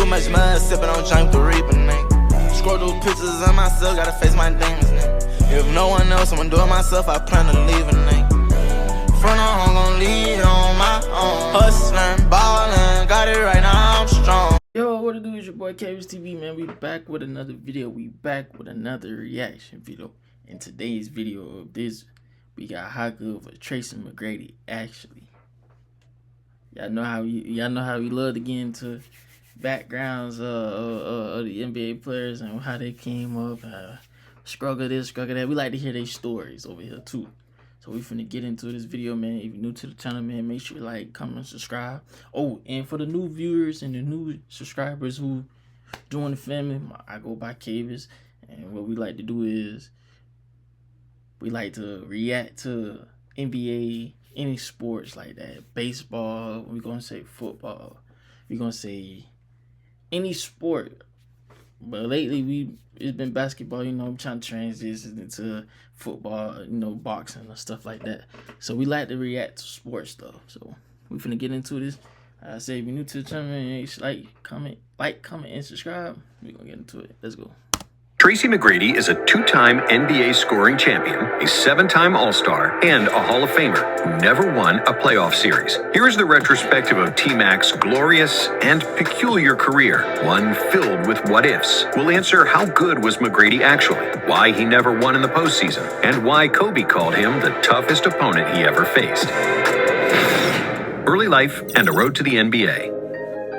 Too much mud, sipping on junk the reaper, nigga. Scroll through pictures of myself, gotta face my demons, nigga. If no one else, I'ma do it myself, I plan to leave a nigga. Front on, I'm gon' lead on my own. Hustlin', ballin', got it right now, I'm strong. Yo, what it do? Is your boy Tracy TV, man. We back with another video. We back with another reaction video. In today's video of this, we got how good for Tracy McGrady. Actually, y'all know how we love to get into backgrounds of the NBA players and how they came up, struggle this, struggle that. We like to hear their stories over here too. So we finna get into this video, man. If you're new to the channel, man, make sure you like, comment, and subscribe. Oh, and for the new viewers and the new subscribers who join the family, I go by Cavis, and what we like to do is we like to react to NBA, any sports like that, baseball. We're gonna say football. We're gonna say any sport. But lately it's been basketball, you know. I'm trying to transition into football, you know, boxing and stuff like that. So we like to react to sports stuff. So we finna get into this. I say if you're new to the channel, man, like, comment, and subscribe. We're gonna get into it. Let's go. Tracy McGrady is a two-time NBA scoring champion, a 7-time All-Star, and a Hall of Famer who never won a playoff series. Here is the retrospective of T-Mac's glorious and peculiar career, one filled with what-ifs. We'll answer how good was McGrady actually, why he never won in the postseason, and why Kobe called him the toughest opponent he ever faced. Early life and a road to the NBA.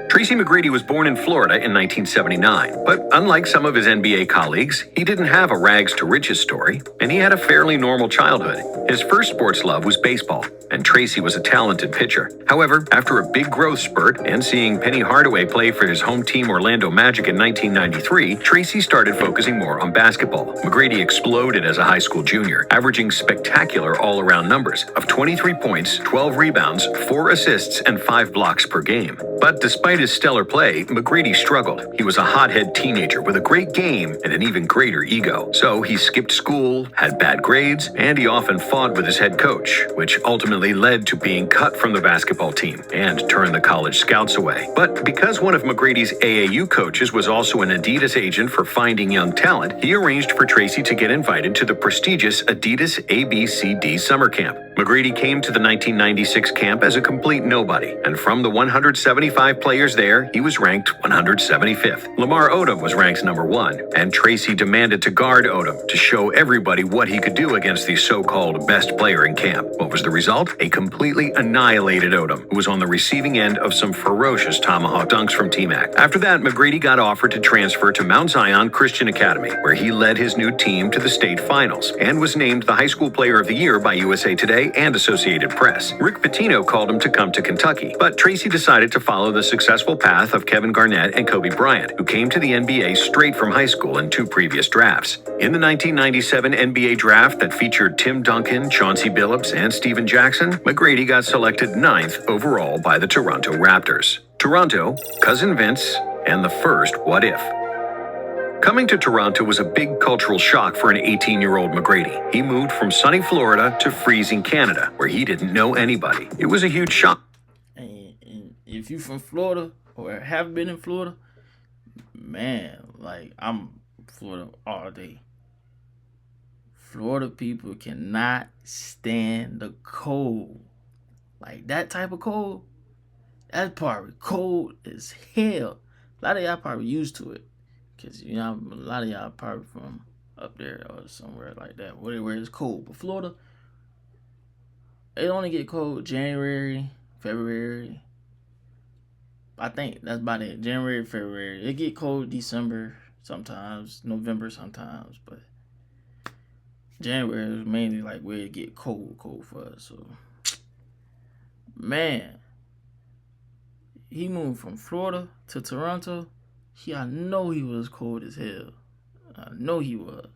Tracy McGrady was born in Florida in 1979, but unlike some of his NBA colleagues, he didn't have a rags to riches story, and he had a fairly normal childhood. His first sports love was baseball, and Tracy was a talented pitcher. However, after a big growth spurt and seeing Penny Hardaway play for his home team Orlando Magic in 1993, Tracy started focusing more on basketball. McGrady exploded as a high school junior, averaging spectacular all-around numbers of 23 points, 12 rebounds, 4 assists, and 5 blocks per game. But despite his stellar play, McGrady struggled. He was a hothead teenager with a great game and an even greater ego. So he skipped school, had bad grades, and he often fought with his head coach, which ultimately led to being cut from the basketball team and turned the college scouts away. But because one of McGrady's AAU coaches was also an Adidas agent for finding young talent, he arranged for Tracy to get invited to the prestigious Adidas ABCD summer camp. McGrady came to the 1996 camp as a complete nobody, and from the 175 players there, he was ranked 175th. Lamar Odom was ranked number 1, and Tracy demanded to guard Odom to show everybody what he could do against the so-called best player in camp. What was the result? A completely annihilated Odom, who was on the receiving end of some ferocious tomahawk dunks from T-Mac. After that, McGrady got offered to transfer to Mount Zion Christian Academy, where he led his new team to the state finals, and was named the High School Player of the Year by USA Today and Associated Press. Rick Pitino called him to come to Kentucky, but Tracy decided to follow the successful path of Kevin Garnett and Kobe Bryant, who came to the NBA straight from high school in 2 previous drafts. In the 1997 NBA draft that featured Tim Duncan, Chauncey Billups, and Steven Jackson, McGrady got selected 9th overall by the Toronto Raptors. Toronto, Cousin Vince, and the first what if. Coming to Toronto was a big cultural shock for an 18-year-old McGrady. He moved from sunny Florida to freezing Canada, where he didn't know anybody. It was a huge shock. And if you from Florida or have been in Florida, man, like, I'm Florida all day. Florida people cannot stand the cold. Like, that type of cold, that's probably cold as hell. A lot of y'all probably used to it. Because, you know, a lot of y'all probably from up there or somewhere like that, where it's cold. But Florida, it only get cold January, February. I think that's about it. January, February. It get cold December sometimes, November sometimes. But January is mainly like where it get cold for us. So, man, he moved from Florida to Toronto. I know he was cold as hell. I know he was.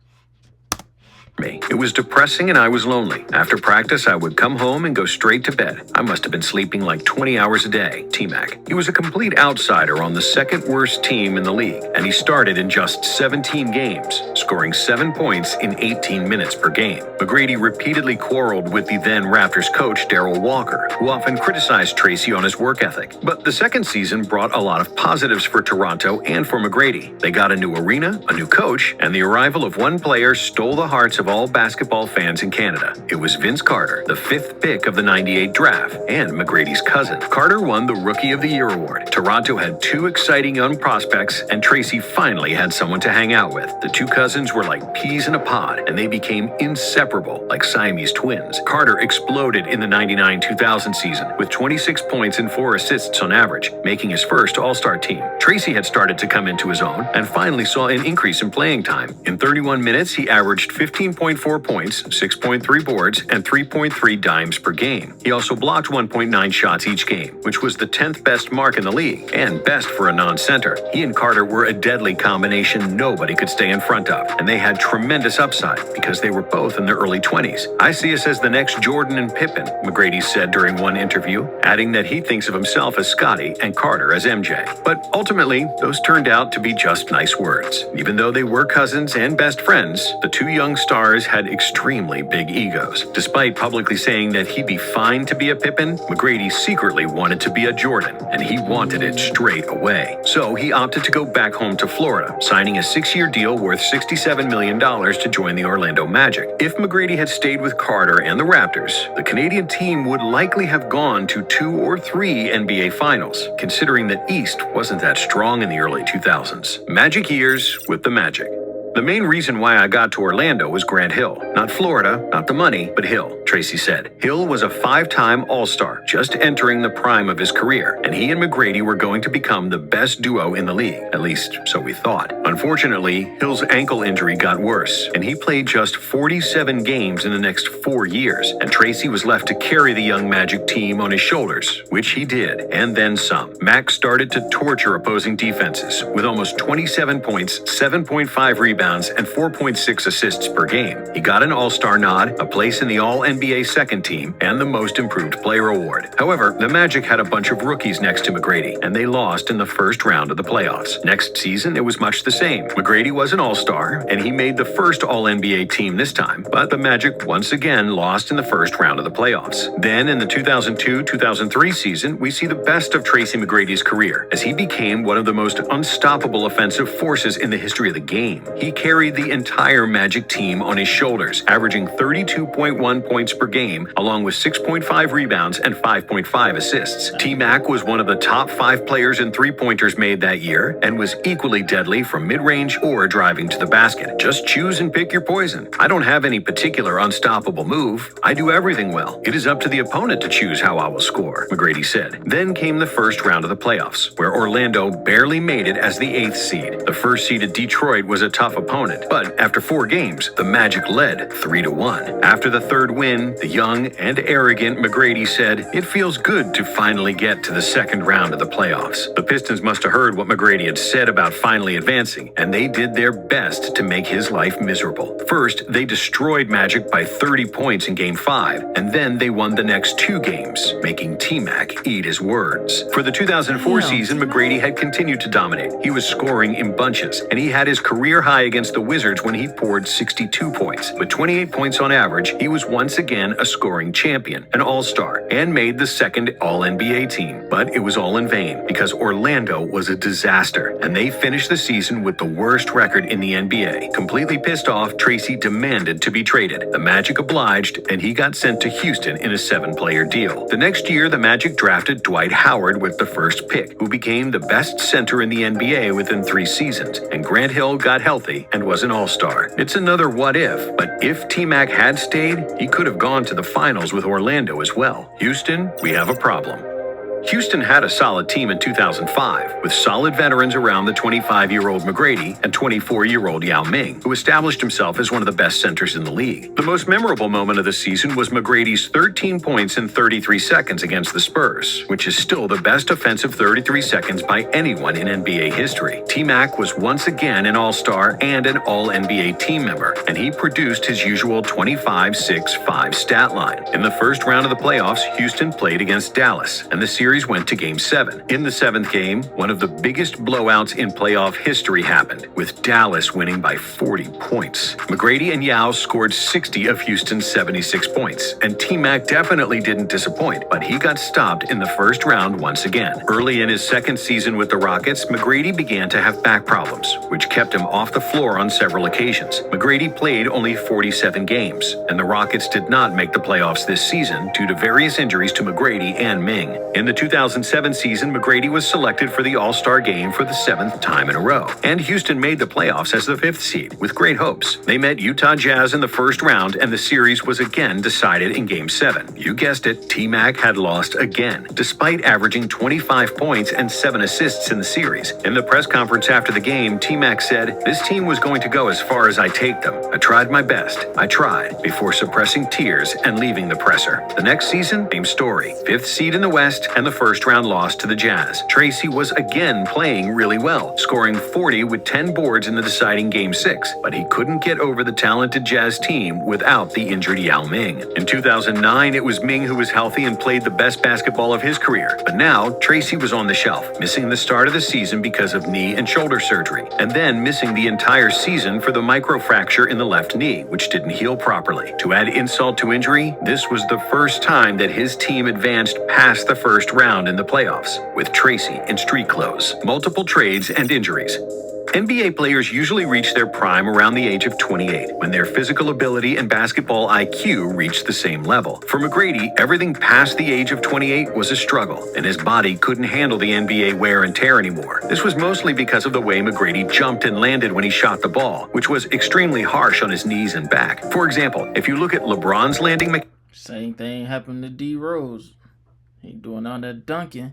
me. It was depressing and I was lonely. After practice, I would come home and go straight to bed. I must have been sleeping like 20 hours a day, T-Mac. He was a complete outsider on the second worst team in the league, and he started in just 17 games, scoring 7 points in 18 minutes per game. McGrady repeatedly quarreled with the then Raptors coach Darryl Walker, who often criticized Tracy on his work ethic. But the second season brought a lot of positives for Toronto and for McGrady. They got a new arena, a new coach, and the arrival of one player stole the hearts of all basketball fans in Canada. It was Vince Carter, the 5th pick of the '98 draft, and McGrady's cousin. Carter won the Rookie of the Year award. Toronto had 2 exciting young prospects, and Tracy finally had someone to hang out with. The 2 cousins were like peas in a pod, and they became inseparable, like Siamese twins. Carter exploded in the 99-2000 season with 26 points and 4 assists on average, making his first All-Star team. Tracy had started to come into his own and finally saw an increase in playing time. In 31 minutes, he averaged 15.4 points, 6.3 boards, and 3.3 dimes per game. He also blocked 1.9 shots each game, which was the 10th best mark in the league, and best for a non-center. He and Carter were a deadly combination nobody could stay in front of, and they had tremendous upside because they were both in their early 20s. "I see us as the next Jordan and Pippen," McGrady said during one interview, adding that he thinks of himself as Scottie and Carter as MJ. But ultimately, those turned out to be just nice words. Even though they were cousins and best friends, the 2 young stars had extremely big egos. Despite publicly saying that he'd be fine to be a Pippen, McGrady secretly wanted to be a Jordan, and he wanted it straight away. So he opted to go back home to Florida, signing a 6-year deal worth $67 million to join the Orlando Magic. If McGrady had stayed with Carter and the Raptors, the Canadian team would likely have gone to 2 or 3 NBA Finals, considering that East wasn't that strong in the early 2000s. Magic years with the Magic. The main reason why I got to Orlando was Grant Hill. Not Florida, not the money, but Hill, Tracy said. Hill was a 5-time All-Star, just entering the prime of his career, and he and McGrady were going to become the best duo in the league, at least so we thought. Unfortunately, Hill's ankle injury got worse, and he played just 47 games in the next 4 years, and Tracy was left to carry the young Magic team on his shoulders, which he did, and then some. Max started to torture opposing defenses, with almost 27 points, 7.5 rebounds, and 4.6 assists per game. He got an All-Star nod, a place in the All-NBA second team, and the Most Improved Player award. However, the Magic had a bunch of rookies next to McGrady, and they lost in the first round of the playoffs. Next season, it was much the same. McGrady was an All-Star, and he made the first All-NBA team this time, but the Magic once again lost in the first round of the playoffs. Then, in the 2002-2003 season, we see the best of Tracy McGrady's career, as he became one of the most unstoppable offensive forces in the history of the game. He carried the entire Magic team on his shoulders, averaging 32.1 points per game, along with 6.5 rebounds and 5.5 assists. T-Mac was one of the top 5 players in three-pointers made that year, and was equally deadly from mid-range or driving to the basket. Just choose and pick your poison. I don't have any particular unstoppable move. I do everything well. It is up to the opponent to choose how I will score, McGrady said. Then came the first round of the playoffs, where Orlando barely made it as the 8th seed. The first-seeded Detroit was a tough opponent, but after 4 games, the Magic led 3-1. After the third win, the young and arrogant McGrady said, "It feels good to finally get to the second round of the playoffs." The Pistons must have heard what McGrady had said about finally advancing, and they did their best to make his life miserable. First, they destroyed Magic by 30 points in Game 5, and then they won the next 2 games, making T-Mac eat his words. For the 2004 season, McGrady had continued to dominate. He was scoring in bunches, and he had his career high against the Wizards when he poured 62 points. With 28 points on average, he was once again a scoring champion, an All-Star, and made the second All-NBA team. But it was all in vain, because Orlando was a disaster, and they finished the season with the worst record in the NBA. Completely pissed off, Tracy demanded to be traded. The Magic obliged, and he got sent to Houston in a 7-player deal. The next year, the Magic drafted Dwight Howard with the first pick, who became the best center in the NBA within 3 seasons, and Grant Hill got healthy and was an All-Star. It's another what if, but if T-Mac had stayed, he could have gone to the finals with Orlando as well. Houston, we have a problem. Houston had a solid team in 2005, with solid veterans around the 25-year-old McGrady and 24-year-old Yao Ming, who established himself as one of the best centers in the league. The most memorable moment of the season was McGrady's 13 points in 33 seconds against the Spurs, which is still the best offensive 33 seconds by anyone in NBA history. T-Mac was once again an All-Star and an All-NBA team member, and he produced his usual 25-6-5 stat line. In the first round of the playoffs, Houston played against Dallas, and the series went to Game 7. In the 7th game, one of the biggest blowouts in playoff history happened, with Dallas winning by 40 points. McGrady and Yao scored 60 of Houston's 76 points, and T-Mac definitely didn't disappoint, but he got stopped in the first round once again. Early in his second season with the Rockets, McGrady began to have back problems, which kept him off the floor on several occasions. McGrady played only 47 games, and the Rockets did not make the playoffs this season due to various injuries to McGrady and Ming. In the 2007 season, McGrady was selected for the All-Star game for the 7th time in a row, and Houston made the playoffs as the 5th seed, with great hopes. They met Utah Jazz in the first round, and the series was again decided in Game 7. You guessed it, T-Mac had lost again, despite averaging 25 points and 7 assists in the series. In the press conference after the game, T-Mac said, "This team was going to go as far as I take them. I tried my best. I tried," before suppressing tears and leaving the presser. The next season, same story. 5th seed in the West and the first round loss to the Jazz. Tracy was again playing really well, scoring 40 with 10 boards in the deciding Game 6, but he couldn't get over the talented Jazz team without the injured Yao Ming. In 2009, it was Ming who was healthy and played the best basketball of his career, but now Tracy was on the shelf, missing the start of the season because of knee and shoulder surgery, and then missing the entire season for the microfracture in the left knee, which didn't heal properly. To add insult to injury, this was the first time that his team advanced past the first round in the playoffs, with Tracy in street clothes, multiple trades, and injuries. NBA players usually reach their prime around the age of 28, when their physical ability and basketball IQ reach the same level. For McGrady, everything past the age of 28 was a struggle, and his body couldn't handle the NBA wear and tear anymore. This was mostly because of the way McGrady jumped and landed when he shot the ball, which was extremely harsh on his knees and back. For example, if you look at LeBron's landing Same thing happened to D Rose. He doing all that dunking.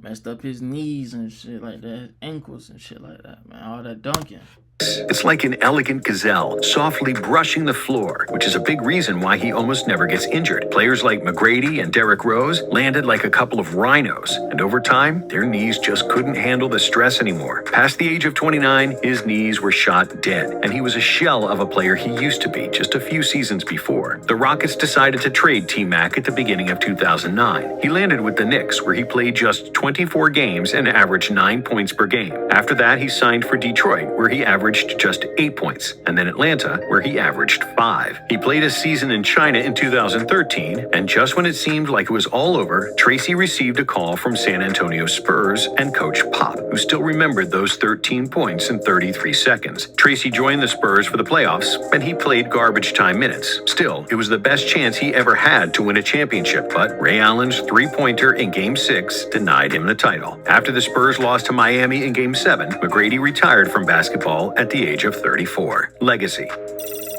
Messed up his knees and shit like that, ankles and shit like that, man. All that dunking. It's like an elegant gazelle, softly brushing the floor, which is a big reason why he almost never gets injured. Players like McGrady and Derrick Rose landed like a couple of rhinos, and over time, their knees just couldn't handle the stress anymore. Past the age of 29, his knees were shot dead, and he was a shell of a player he used to be just a few seasons before. The Rockets decided to trade T-Mac at the beginning of 2009. He landed with the Knicks, where he played just 24 games and averaged 9 points per game. After that, he signed for Detroit, where he averaged just 8 points, and then Atlanta, where he averaged 5. He played a season in China in 2013, and just when it seemed like it was all over, Tracy received a call from San Antonio Spurs and Coach Pop, who still remembered those 13 points in 33 seconds. Tracy joined the Spurs for the playoffs, and he played garbage time minutes. Still, it was the best chance he ever had to win a championship, but Ray Allen's three-pointer in Game 6 denied him the title. After the Spurs lost to Miami in Game 7, McGrady retired from basketball at the age of 34. Legacy.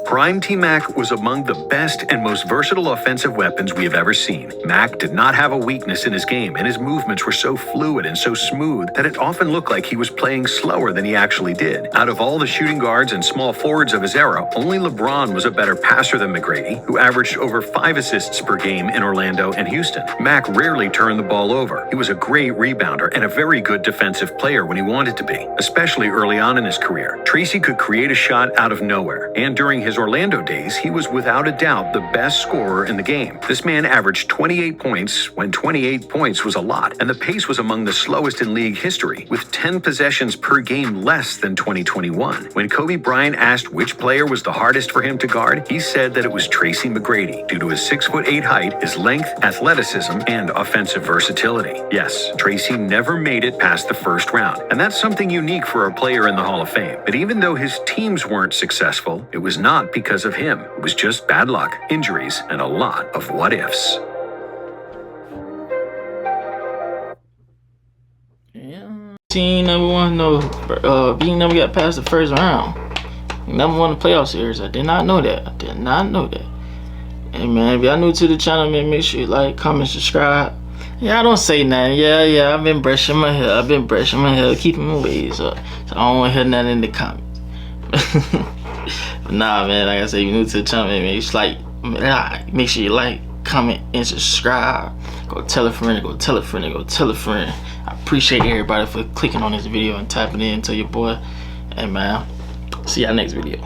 Prime T-Mac was among the best and most versatile offensive weapons we have ever seen. Mac did not have a weakness in his game, and his movements were so fluid and so smooth that it often looked like he was playing slower than he actually did. Out of all the shooting guards and small forwards of his era, only LeBron was a better passer than McGrady, who averaged over 5 assists per game in Orlando and Houston. Mac rarely turned the ball over. He was a great rebounder and a very good defensive player when he wanted to be, especially early on in his career. Tracy could create a shot out of nowhere, and during his Orlando days, he was without a doubt the best scorer in the game. This man averaged 28 points when 28 points was a lot, and the pace was among the slowest in league history, with 10 possessions per game less than 2021. When Kobe Bryant asked which player was the hardest for him to guard, he said that it was Tracy McGrady, due to his 6'8" height, his length, athleticism, and offensive versatility. Yes, Tracy never made it past the first round, and that's something unique for a player in the Hall of Fame. But even though his teams weren't successful, it was not because of him. It was just bad luck, injuries, and a lot of what-ifs. Yeah. Team number one, being never got past the first round. Number one in the playoff series. I did not know that. I did not know that. Hey man, if y'all new to the channel, man, make sure you like, comment, subscribe, Yeah, I don't say nothing. Yeah, I've been brushing my hair. Keeping my waves up. So I don't want to hear nothing in the comments. But nah, man, like I said, if you're new to the channel, man, make sure you like, comment, and subscribe. Go tell a friend, go tell a friend, go tell a friend. I appreciate everybody for clicking on this video and tapping in to your boy. And man, see y'all next video.